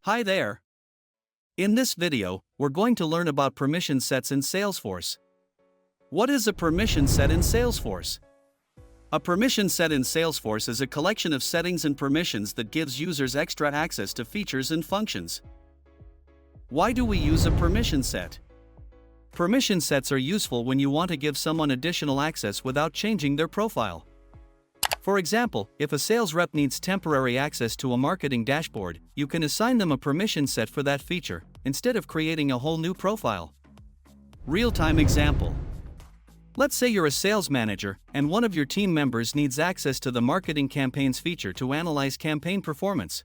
Hi there. In this video, we're going to learn about permission sets in Salesforce. What is a permission set in Salesforce? A permission set in Salesforce is a collection of settings and permissions that gives users extra access to features and functions. Why do we use a permission set? Permission sets are useful when you want to give someone additional access without changing their profile. For example, if a sales rep needs temporary access to a marketing dashboard, you can assign them a permission set for that feature, instead of creating a whole new profile. Real-time example. Let's say you're a sales manager, and one of your team members needs access to the marketing campaigns feature to analyze campaign performance.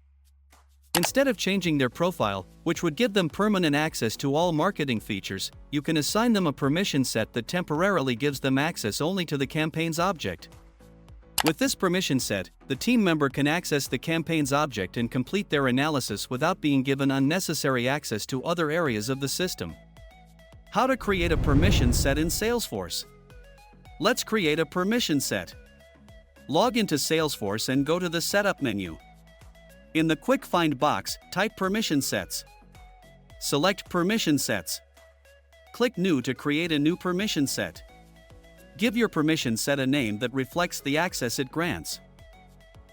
Instead of changing their profile, which would give them permanent access to all marketing features, you can assign them a permission set that temporarily gives them access only to the campaign's object. With this permission set, the team member can access the campaign's object and complete their analysis without being given unnecessary access to other areas of the system. How to create a permission set in Salesforce? Let's create a permission set. Log into Salesforce and go to the Setup menu. In the Quick Find box, type Permission Sets. Select Permission Sets. Click New to create a new permission set. Give your permission set a name that reflects the access it grants.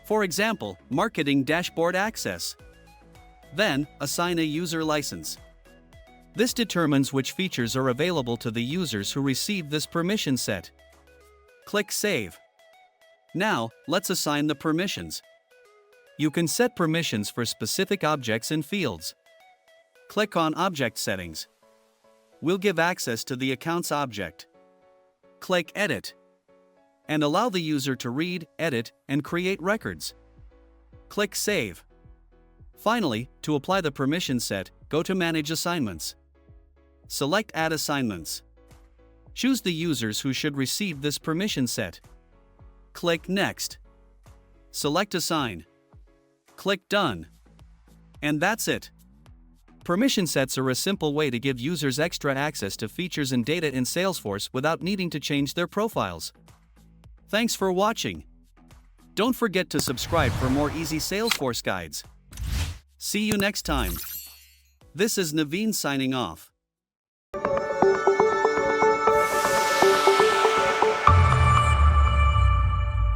For example, Marketing Dashboard Access. Then, assign a user license. This determines which features are available to the users who receive this permission set. Click Save. Now, let's assign the permissions. You can set permissions for specific objects and fields. Click on Object Settings. We'll give access to the account's object. Click Edit. And allow the user to read, edit, and create records. Click Save. Finally, to apply the permission set, go to Manage Assignments. Select Add Assignments. Choose the users who should receive this permission set. Click Next. Select Assign. Click Done. And that's it. Permission sets are a simple way to give users extra access to features and data in Salesforce without needing to change their profiles. Thanks for watching. Don't forget to subscribe for more easy Salesforce guides. See you next time. This is Naveen signing off.